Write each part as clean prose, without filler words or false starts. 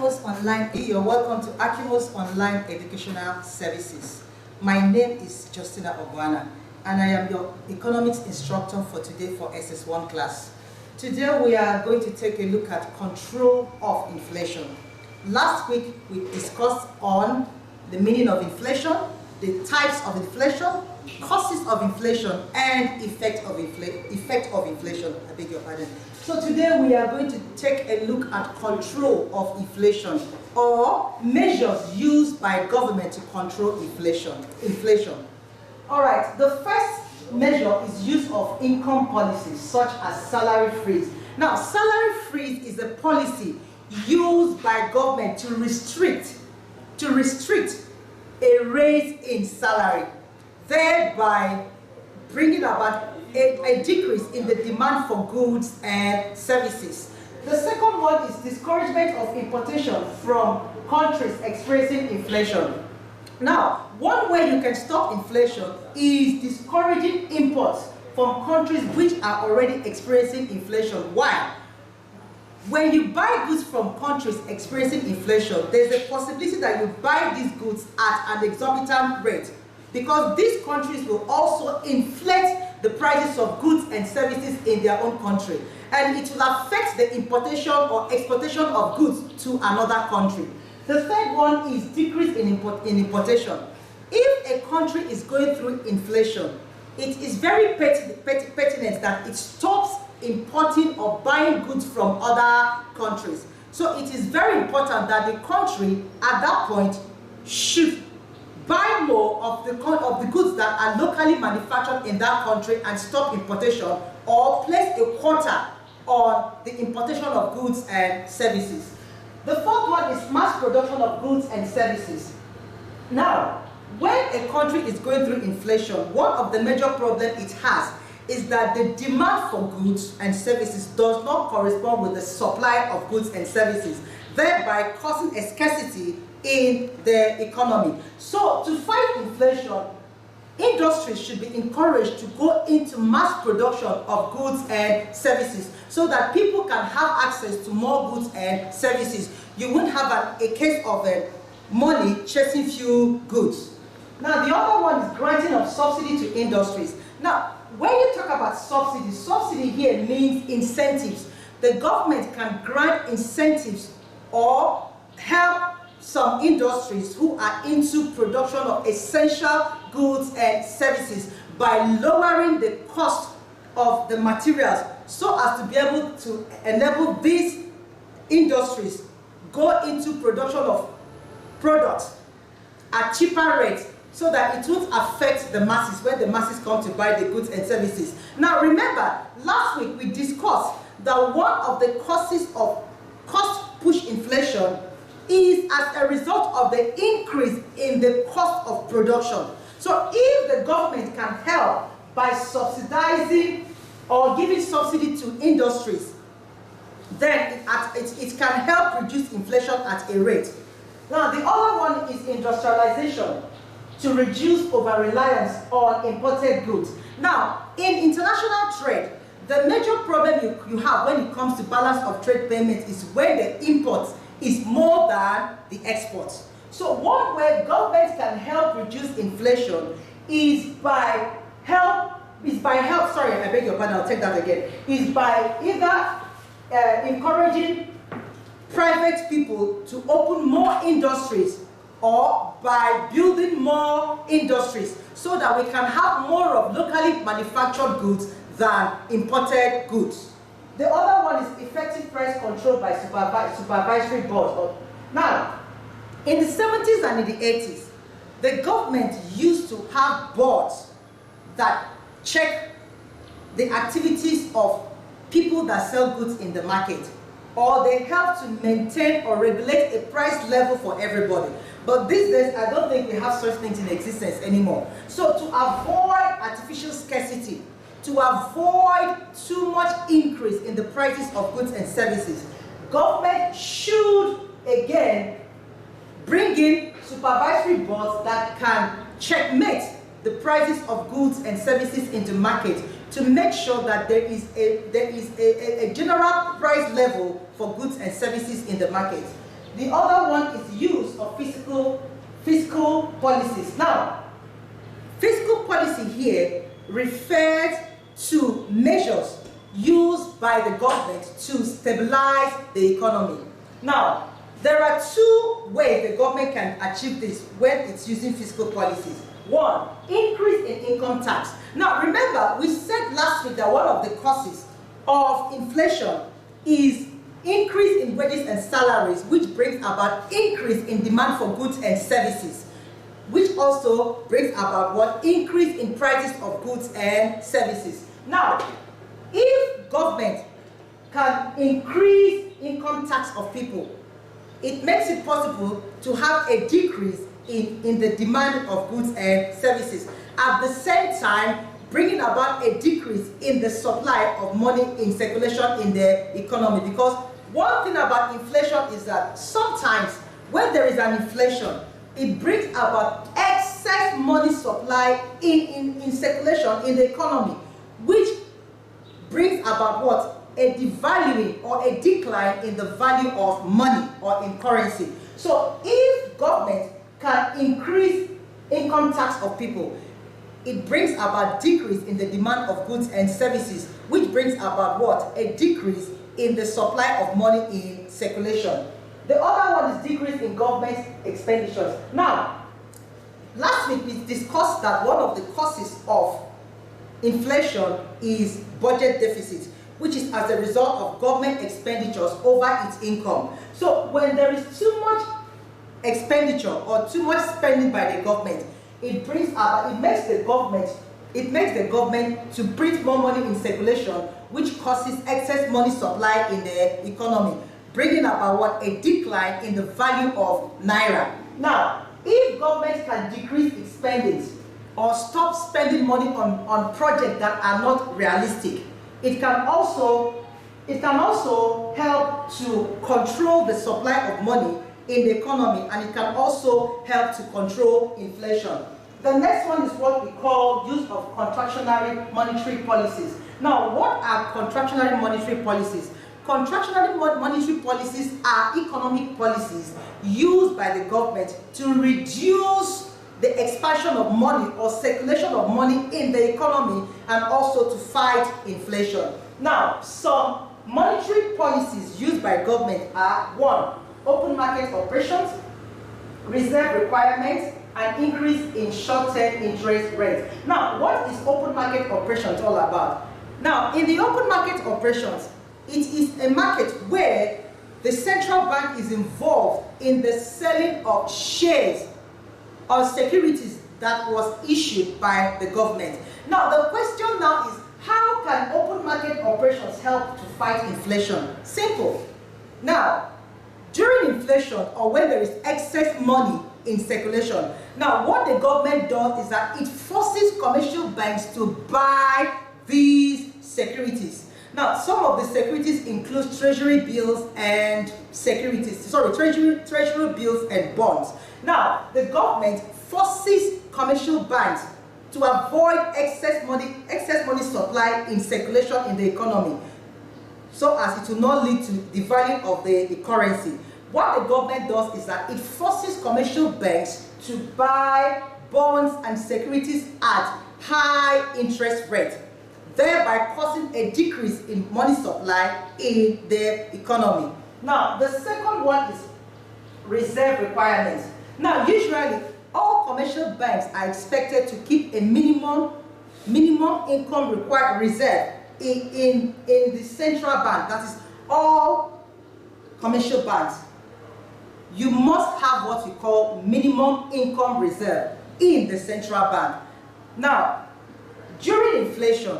Akimos Online. You're welcome to Akimos Online Educational Services. My name is Justina Ogwana, and I am your economics instructor for today for SS1 class. Today we are going to take a look at control of inflation. Last week we discussed on the meaning of inflation, the types of inflation, causes of inflation, and effect of inflation. I beg your pardon. So today we are going to take a look at control of inflation, or measures used by government to control inflation. All right, the first measure is use of income policies such as salary freeze. Now, salary freeze is a policy used by government to restrict a raise in salary, thereby bringing about a decrease in the demand for goods and services. The second one is discouragement of importation from countries experiencing inflation. Now, one way you can stop inflation is discouraging imports from countries which are already experiencing inflation. Why? When you buy goods from countries experiencing inflation, there's a possibility that you buy these goods at an exorbitant rate, because these countries will also inflate the prices of goods and services in their own country, and it will affect the importation or exportation of goods to another country. The third one is decrease in importation. If a country is going through inflation, it is very pertinent that it stops importing or buying goods from other countries. So it is very important that the country at that point should buy more of the goods that are locally manufactured in that country and stop importation, or place a quota on the importation of goods and services. The fourth one is mass production of goods and services. Now, when a country is going through inflation, one of the major problems it has is that the demand for goods and services does not correspond with the supply of goods and services, thereby causing a scarcity in the economy. So to fight inflation, industries should be encouraged to go into mass production of goods and services so that people can have access to more goods and services. You won't have a case of money chasing few goods. Now, the other one is granting of subsidy to industries. Now, when you talk about subsidy here means incentives. The government can grant incentives or help some industries who are into production of essential goods and services by lowering the cost of the materials, so as to be able to enable these industries go into production of products at cheaper rates, so that it won't affect the masses when the masses come to buy the goods and services. Now remember, last week we discussed that one of the causes of cost push inflation is as a result of the increase in the cost of production. So if the government can help by subsidizing or giving subsidy to industries, then it can help reduce inflation at a rate. Now the other one is industrialization, to reduce over-reliance on imported goods. Now, in international trade, the major problem you have when it comes to balance of trade payments is when the import is more than the export. So one way government can help reduce inflation is by either encouraging private people to open more industries, or by building more industries, so that we can have more of locally manufactured goods than imported goods. The other one is effective price control by supervisory boards. Now, in the 70s and in the 80s, the government used to have boards that check the activities of people that sell goods in the market, or they help to maintain or regulate a price level for everybody. But these days, I don't think we have such things in existence anymore. So to avoid artificial scarcity, to avoid too much increase in the prices of goods and services, government should again bring in supervisory boards that can checkmate the prices of goods and services in the market, to make sure that there is a general price level for goods and services in the market. The other one is use of fiscal policies. Now, fiscal policy here refers to measures used by the government to stabilize the economy. Now, there are two ways the government can achieve this when it's using fiscal policies. One, increase in income tax. Now, remember, we said last week that one of the causes of inflation is increase in wages and salaries, which brings about increase in demand for goods and services, which also brings about what? Increase in prices of goods and services. Now, if government can increase income tax of people, it makes it possible to have a decrease in the demand of goods and services. At the same time, bringing about a decrease in the supply of money in circulation in the economy. Because one thing about inflation is that sometimes when there is an inflation, it brings about excess money supply in circulation in the economy, which brings about what? A devaluing or a decline in the value of money or in currency. So if government can increase income tax of people, it brings about decrease in the demand of goods and services, which brings about what? A decrease in the supply of money in circulation. The other one is decrease in government expenditures. Now, last week we discussed that one of the causes of inflation is budget deficit, which is as a result of government expenditures over its income. So when there is too much expenditure or too much spending by the government, it makes the government to print more money in circulation, which causes excess money supply in the economy, bringing about what? A decline in the value of naira. Now, if government can decrease its spending or stop spending money on projects that are not realistic, it can also help to control the supply of money in the economy, and it can also help to control inflation. The next one is what we call use of contractionary monetary policies. Now, what are contractionary monetary policies? Contractionary monetary policies are economic policies used by the government to reduce the expansion of money or circulation of money in the economy, and also to fight inflation. Now, some monetary policies used by government are: one, open market operations, reserve requirements, and increase in short-term interest rates. Now, what is open market operations all about? Now, in the open market operations, it is a market where the central bank is involved in the selling of shares or securities that was issued by the government. Now, the question now is, how can open market operations help to fight inflation? Simple. Now, during inflation or when there is excess money in circulation, now what the government does is that it forces commercial banks to buy these securities. Now, some of the securities include treasury bills and treasury bills and bonds. Now, the government forces commercial banks to avoid excess money supply in circulation in the economy, so as it will not lead to the value of the currency. What the government does is that it forces commercial banks to buy bonds and securities at high interest rates, thereby causing a decrease in money supply in the economy. Now, the second one is reserve requirements. Now, usually, all commercial banks are expected to keep a minimum income required reserve in the central bank. That is, all commercial banks. You must have what we call minimum income reserve in the central bank. Now, during inflation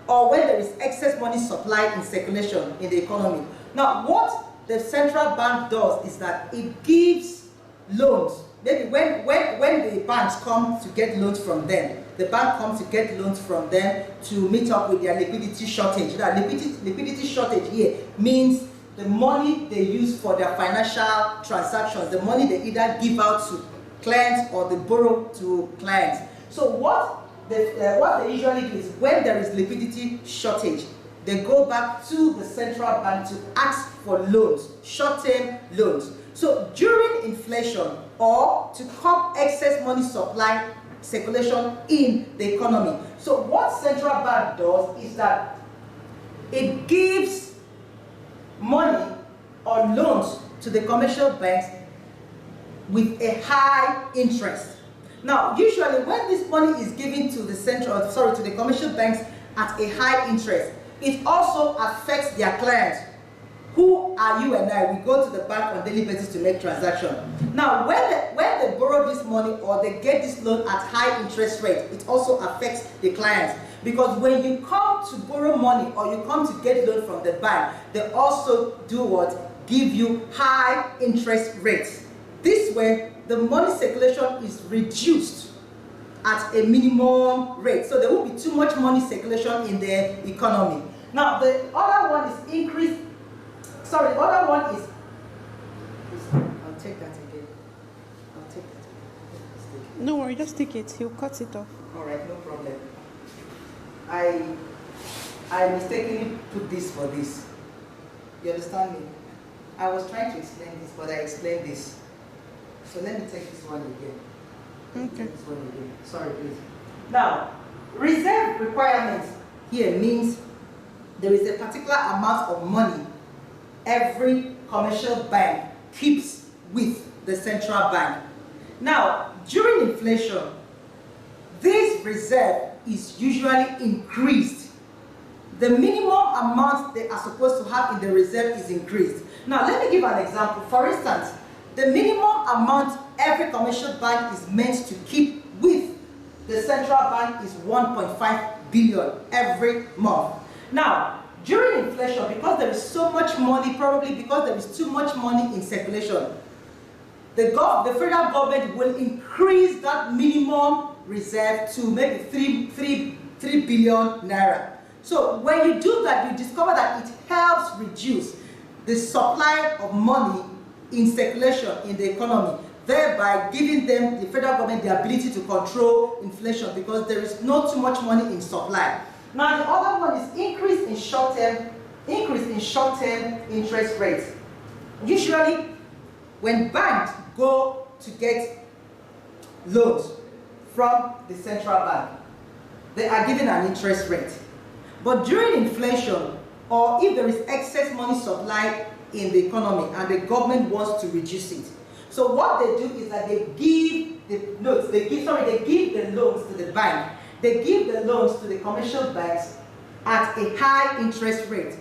or when there is excess money supply in circulation in the economy, now what the central bank does is that it gives loans. Maybe when the banks come to get loans from them, the bank comes to get loans from them to meet up with their liquidity shortage. Now, liquidity shortage here means the money they use for their financial transactions, the money they either give out to clients or they borrow to clients. So what they usually do is, when there is liquidity shortage, they go back to the central bank to ask for loans, short-term loans. So during inflation, or to curb excess money supply circulation in the economy. So what central bank does is that it gives money or loans to the commercial banks with a high interest. Now, usually when this money is given to the commercial banks at a high interest, it also affects their clients. Who are you and I? We go to the bank on daily basis to make transactions. Now, when they borrow this money or they get this loan at high interest rate, it also affects the clients. Because when you come to borrow money or you come to get loan from the bank, they also do what? Give you high interest rates. This way, the money circulation is reduced at a minimum rate. So there won't be too much money circulation in the economy. Now, the other one is increased. Sorry, the other one is. I'll take that again. I'll take that. No worry, just take it. He'll cut it off. All right, no problem. I mistakenly put this for this. You understand me? I was trying to explain this, but I explained this. So let me take this one again. Okay. This one again. Sorry, please. Now, reserve requirements here means there is a particular amount of money every commercial bank keeps with the central bank. Now, during inflation, this reserve is usually increased. The minimum amount they are supposed to have in the reserve is increased. Now, let me give an example. For instance, the minimum amount every commercial bank is meant to keep with the central bank is 1.5 billion every month. Now, during inflation, because there is so much money, probably because there is too much money in circulation, the federal government will increase that minimum reserve to maybe 3 billion naira. So when you do that, you discover that it helps reduce the supply of money in circulation in the economy, thereby giving them, the federal government, the ability to control inflation because there is not too much money in supply. Now the other one is increase in short-term interest rates. Usually, when banks go to get loans from the central bank, they are given an interest rate. But during inflation, or if there is excess money supply in the economy and the government wants to reduce it, so what they do is that they give the loans to the bank. They give the loans to the commercial banks at a high interest rate,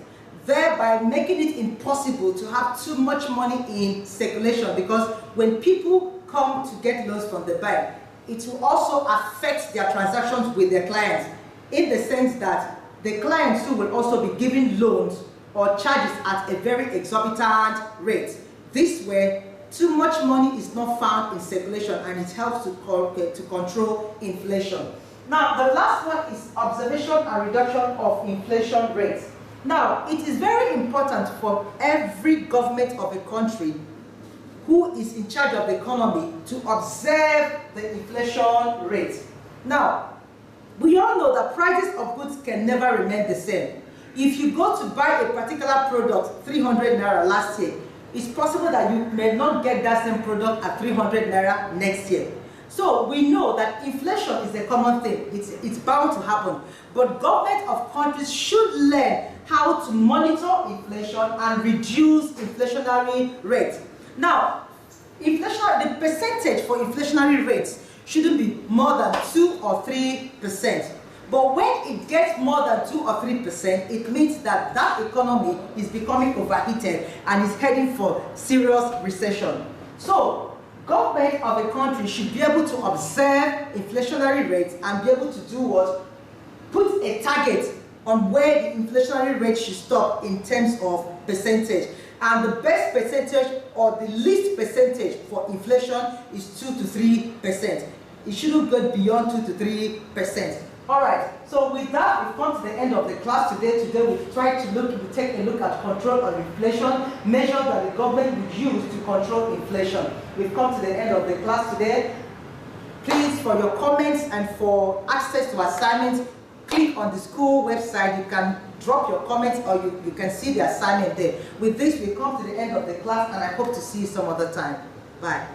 thereby making it impossible to have too much money in circulation, because when people come to get loans from the bank, it will also affect their transactions with their clients, in the sense that the clients too will also be giving loans or charges at a very exorbitant rate. This way, too much money is not found in circulation and it helps to control inflation. Now, the last one is observation and reduction of inflation rates. Now, it is very important for every government of a country who is in charge of the economy to observe the inflation rate. Now, we all know that prices of goods can never remain the same. If you go to buy a particular product, 300 naira last year, it's possible that you may not get that same product at 300 naira next year. So we know that inflation is a common thing. It's bound to happen. But government of countries should learn how to monitor inflation and reduce inflationary rates. Now, the percentage for inflationary rates shouldn't be more than 2 or 3%. But when it gets more than 2 or 3%, it means that that economy is becoming overheated and is heading for serious recession. So, government of a country should be able to observe inflationary rates and be able to do what? Put a target on where the inflationary rate should stop in terms of percentage. And the best percentage or the least percentage for inflation is 2 to 3%. It shouldn't go beyond 2 to 3%. Alright, so with that, we've come to the end of the class today. Today we've tried to take a look at control of inflation, measures that the government would use to control inflation. We've come to the end of the class today. Please, for your comments and for access to assignments, link on the school website. You can drop your comments or you can see the assignment there. With this, we come to the end of the class and I hope to see you some other time. Bye.